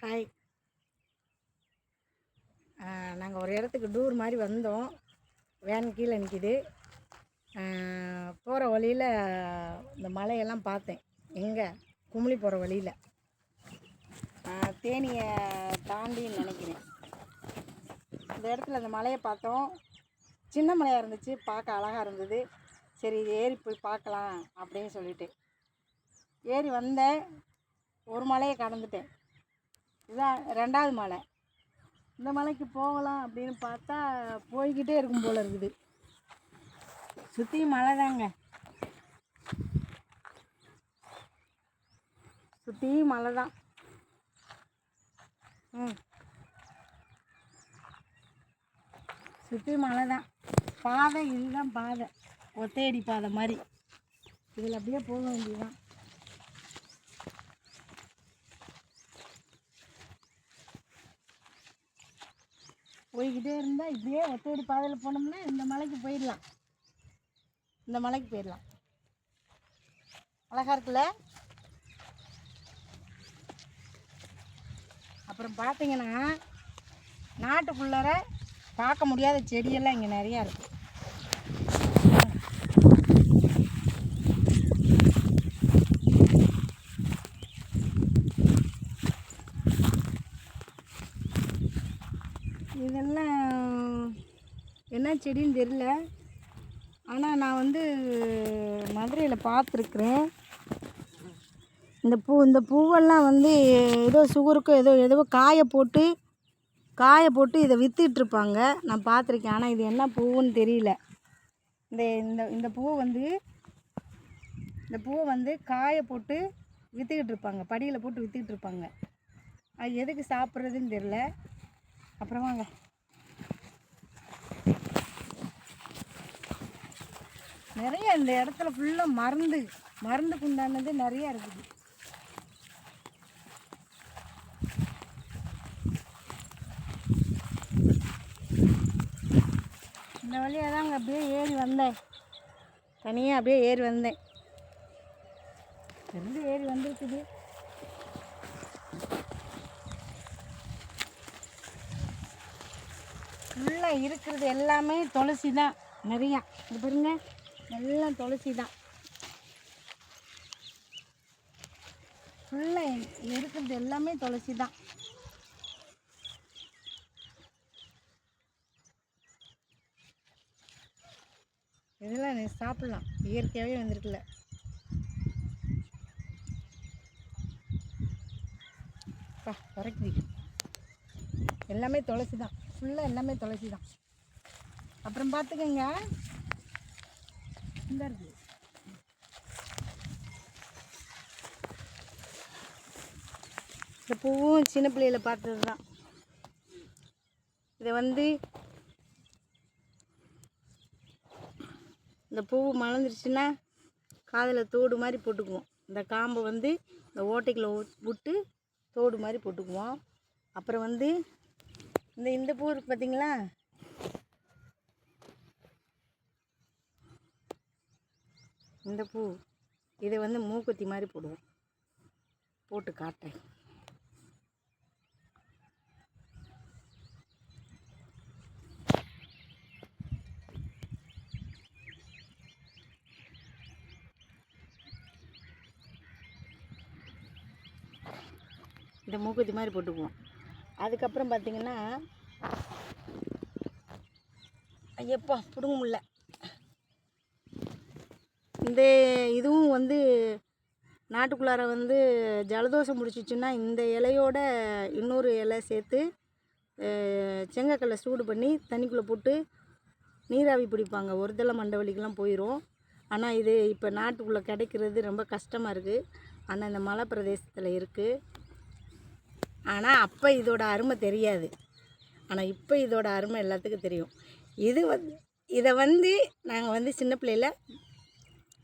Hi. நாங்கள் ஒரு இடத்துக்கு டூர் மாதிரி வந்தோம். வேன் கீழே நிற்கிது. போகிற வழியில் இந்த மலையெல்லாம் பார்த்தேன். எங்கே? குமுளி போகிற வழியில் தேனியை தாண்டின்னு நினைக்கிறேன். இந்த இடத்துல அந்த மலையை பார்த்தோம். சின்ன மலையாக இருந்துச்சு, பார்க்க அழகாக இருந்தது. சரி, இது ஏறி போய் பார்க்கலாம் அப்படின்னு சொல்லிட்டு ஏறி வந்தேன். ஒரு மலையை கடந்துட்டேன். இதுதான் 2வது மலை. இந்த மலைக்கு போகலாம் அப்படின்னு பார்த்தா போய்கிட்டே இருக்கும் போல் இருக்குது. சுற்றியும் மலை தாங்க, சுற்றியும் மலை தான். சுற்றி மலை தான். பாதை இதுதான் பாதை, ஒத்தையடி பாதை மாதிரி. இதில் அப்படியே போக வேண்டியதுதான். போய்கிட்டே இருந்தால் இப்படியே ஒத்தையடி பாதையில் போனோம்னா இந்த மலைக்கு போயிடலாம். இந்த மலைக்கு போயிடலாம். அழகாக இருக்குல்ல? அப்புறம் பார்த்தீங்கன்னா நாட்டுக்குள்ளார பார்க்க முடியாத செடியெல்லாம் இங்கே நிறையா இருக்குது. இதெல்லாம் என்ன செடின்னு தெரியல, ஆனால் நான் மதுரையில் பார்த்துருக்குறேன். இந்த பூவெல்லாம் ஏதோ சுகருக்கு ஏதோ காய போட்டு இதை விற்றுட்ருப்பாங்க. நான் பார்த்துருக்கேன். ஆனால் இது என்ன பூவுன்னு தெரியல. இந்த பூவை காய போட்டு விற்றுக்கிட்டு இருப்பாங்க, படியில் போட்டு விற்றுக்கிட்டு இருப்பாங்க. அது எதுக்கு சாப்பிட்றதுன்னு தெரில. அப்புறம் வாங்க, நிறைய இந்த இடத்துல ஃபுல்லாக மருந்துக்கு உண்டானது நிறையா இருக்குது. இந்த வழியாக தாங்க அப்படியே ஏறி வந்தேன். தனியாக அப்படியே ஏறி வந்தேன். ஏறி வந்துருக்குது. ஃபுல்லாக இருக்கிறது எல்லாமே துளசி தான். நிறையா இது பாருங்க, எல்லாம் துளசி தான். ஃபுல்லாக இருக்கிறது எல்லாமே துளசி தான். இதெல்லாம் நீ சாப்பிட்லாம், இயற்கையாகவே வந்திருக்குல்ல. குறைக்குது. எல்லாமே துளசி தான், ஃபுல்லாக எல்லாமே துளசி தான். அப்புறம் பார்த்துக்கங்க, இந்த இருக்குது இந்த பூவும் சின்ன பிள்ளையில் பார்த்தது தான். இதை இந்த பூ மலர்ந்துருச்சுன்னா காதில் தோடு மாதிரி போட்டுக்குவோம். இந்த காம்பை இந்த ஓட்டைக்குள்ளே விட்டு தோடு மாதிரி போட்டுக்குவோம். அப்புறம் இந்த பூ இருக்குது பார்த்தீங்களா, இந்த பூ இதை மூக்குத்தி மாதிரி போடுவோம். போட்டு காட்டுறேன். இந்த மூக்குத்தி மாதிரி போட்டுக்குவோம். அதுக்கப்புறம் பார்த்திங்கன்னா, ஐயப்பா பிடுங்க முடியல. இந்த இதுவும் நாட்டுக்குள்ளார ஜலதோஷம் முடிச்சிச்சுன்னா இந்த இலையோட இன்னொரு இலை சேர்த்து செங்கக்கல்லை சூடு பண்ணி தண்ணிக்குள்ளே போட்டு நீராவி பிடிப்பாங்க. ஒரு தலை மண்டவலிக்கெலாம் போயிடும். ஆனால் இது இப்போ நாட்டுக்குள்ளே கிடைக்கிறது ரொம்ப கஷ்டமாக இருக்குது. ஆனால் இந்த மலை பிரதேசத்தில் இருக்குது. ஆனால் அப்போ இதோட அருமை தெரியாது. ஆனால் இப்போ இதோட அருமை எல்லாத்துக்கும் தெரியும். இதை நாங்கள் சின்ன பிள்ளையில்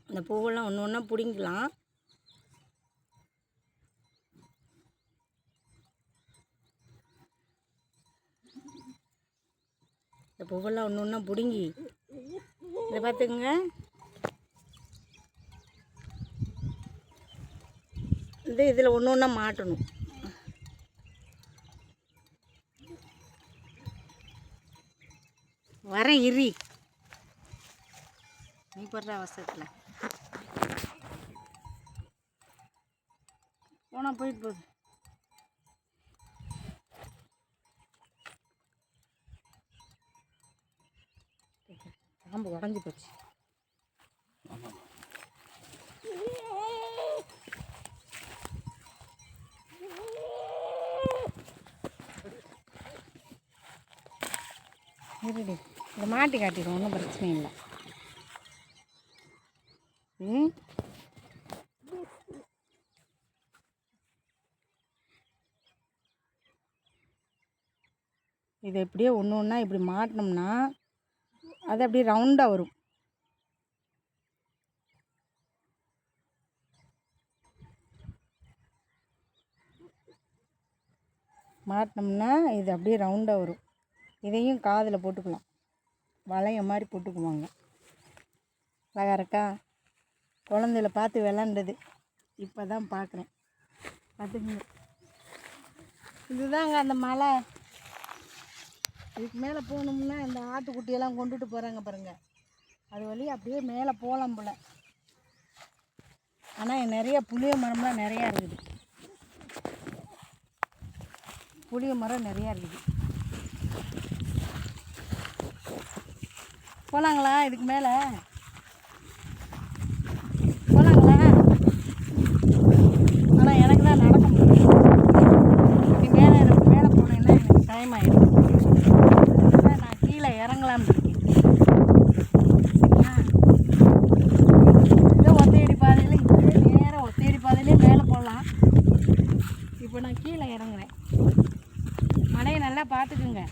இந்த பூவெல்லாம் ஒன்று ஒன்றா பிடிங்கலாம். இந்த பூவெல்லாம் ஒன்று ஒன்றா பிடுங்கி இதை பார்த்துக்குங்க. இதில் ஒன்று ஒன்றா மாட்டணும். வர இரி நீ படுற அவசரத்தில் போனால் போயிட்டு போகுது. பாம்பு உடஞ்சி போச்சு. இருடி இந்த மாட்டி காட்டிடும், ஒன்றும் பிரச்சனை இல்லை. இதை இப்படியே ஒன்று ஒன்றா இப்படி மாட்டினோம்னா அது அப்படியே ரவுண்டாக வரும். மாட்டினோம்னா இது அப்படியே ரவுண்டாக வரும். இதையும் காதில் போட்டுக்கலாம், வளைய மாதிரி போட்டுக்குவாங்க. அழகா இருக்கா? குழந்தையில பார்த்து விளாண்டது இப்போ தான் பார்க்குறேன். பார்த்துக்குங்க, இதுதாங்க அந்த மலை. இதுக்கு மேலே போகணும்னா இந்த ஆட்டுக்குட்டியெல்லாம் கொண்டுட்டு போகிறாங்க பாருங்கள், அது வழி அப்படியே மேலே போகலாம் போல். ஆனால் நிறைய புளிய மரம்லாம் நிறையா இருக்குது. புளிய மரம் நிறையா இருக்குது. போகலாங்களா? இதுக்கு மேலே போகலாங்களா? ஆனால் எனக்கு தான் நடக்க முடியும். இது மேலே மேலே போனேன்னா எனக்கு டைம் ஆகிடும். அதனால் நான் கீழே இறங்கலாம்னு இருக்கேன். இதோ ஒத்தையடி பாதையில் இப்படியே நேராக ஒத்தையடி பாதையிலே மேலே போகலாம். இப்போ நான் கீழே இறங்குறேன். மலையை நல்லா பார்த்துக்குங்க.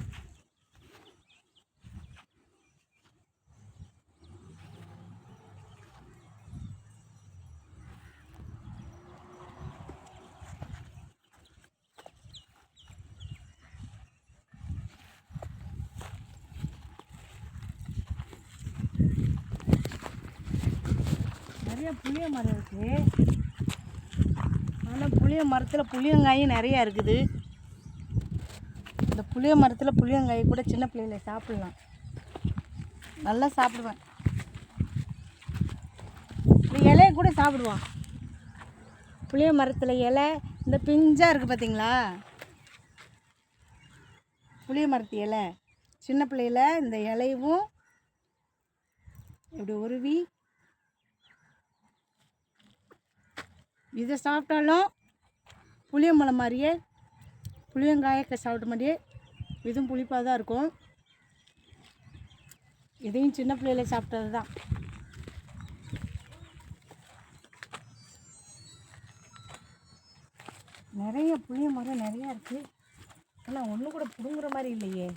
நிறைய புளிய மரம் இருக்குது. ஆனால் புளிய மரத்தில் புளியங்காயும் நிறையா இருக்குது. இந்த புளிய மரத்தில் புளியங்காய் கூட சின்ன பிள்ளைகளை சாப்பிட்லாம், நல்லா சாப்பிடுவேன். இந்த இலையை கூட சாப்பிடுவான். புளிய மரத்தில் இலை இந்த பிஞ்சாக இருக்குது பார்த்தீங்களா? புளிய மரத்து இலை சின்ன பிள்ளையில இந்த இலையும் இப்படி உருவி இதை சாப்பிட்டாலும் புளியம்பழம் மாதிரியே புளியங்காயை சாப்பிட்ட மாதிரியே இதுவும் புளிப்பாக தான் இருக்கும். இதையும் சின்ன பிள்ளையில சாப்பிட்டது தான். நிறைய புளிய மரம் நிறையா இருக்குது. ஆனால் ஒன்று கூட பிடுங்குற மாதிரி இல்லையே.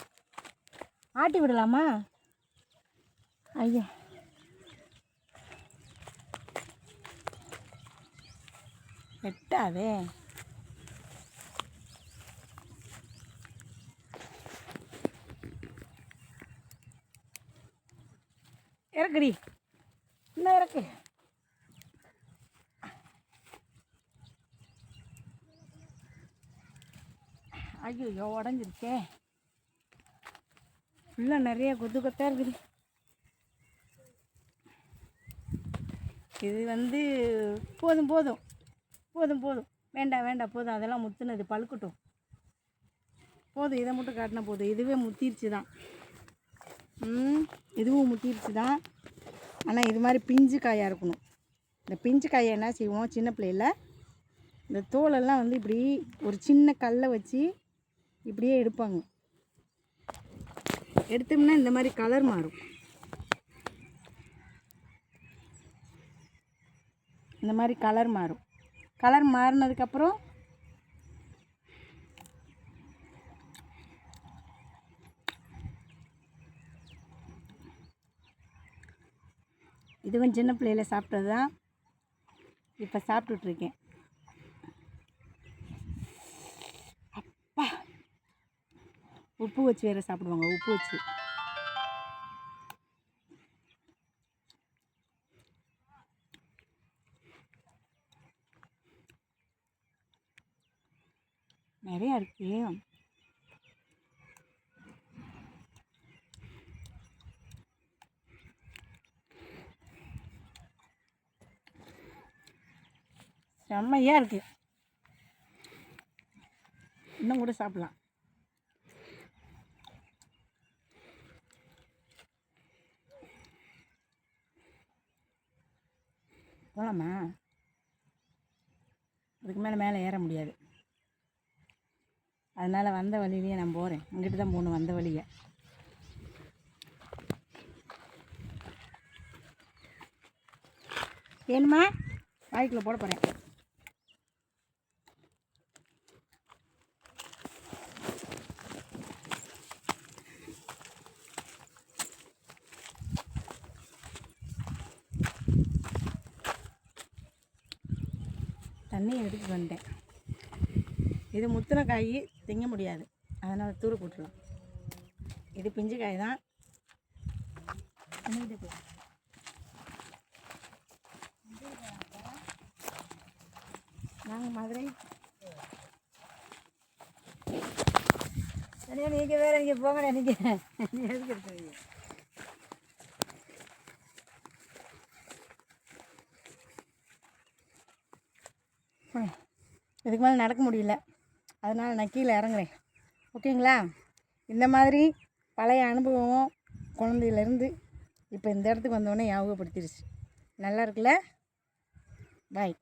ஆட்டி விடலாமா? ஐயா, வெட்டாதே. இறக்குடி, இன்னும் இறக்கு. ஐயோ உடஞ்சிருக்கே. ஃபுல்லாக நிறைய கொத்து கொத்தாக இருக்குது. இது வந்து போதும் போதும் போதும் போதும், வேண்டாம் வேண்டாம், போதும். அதெல்லாம் முத்துனது பழுக்கட்டும். போதும், இதை மட்டும் காட்டினா போதும். இதுவே முத்திருச்சு தான். இதுவும் முத்திருச்சு தான். ஆனால் இது மாதிரி பிஞ்சு காயாக இருக்கணும். இந்த பிஞ்சு காயை என்ன செய்வோம், சின்ன பிள்ளையில் இந்த தோலெல்லாம் வந்து இப்படி ஒரு சின்ன கல்லை வச்சு இப்படியே எடுப்பாங்க. எடுத்தோம்னா இந்த மாதிரி கலர் மாறும். இந்த மாதிரி கலர் மாறும். கலர் மாறினதுக்கப்புறம் இதுவும் சின்ன பிள்ளையில சாப்பிட்டது தான், இப்போ சாப்பிட்டுட்ருக்கேன். அப்பா, உப்பு வச்சு வேறு சாப்பிடுவாங்க, உப்பு வச்சு. நிறையா இருக்குது. செம்மையாக இருக்குது. இன்னும் கூட சாப்பிட்லாம். போகலாமா? அதுக்கு மேலே ஏற முடியாது. அதனால் வந்த வழியிலேயே நான் போகிறேன். அங்கிட்டு தான் போகணும், வந்த வழியை. வேணுமா? வாய்க்குள்ளே போட போகிறேன். தண்ணியை எடுத்துட்டு வந்துட்டேன். இது முத்தின காய் திங்க முடியாது, அதனால் தூர போட்டுடலாம். இது பிஞ்சு காய் தான். நாங்கள் மதுரை. நீங்கள் வேறு இங்கே போங்க. நீங்கள் எதுக்கு எடுத்துவீங்க? இதுக்கு மேலே நடக்க முடியல, அதனால் நான் கீழே இறங்குறேன். ஓகேங்களா? இந்த மாதிரி பழைய அனுபவம் குழந்தையிலேருந்து இப்போ இந்த இடத்துக்கு வந்தோடனே ஞாபகப்படுத்திடுச்சு. நல்லா இருக்குல்ல? பாய்.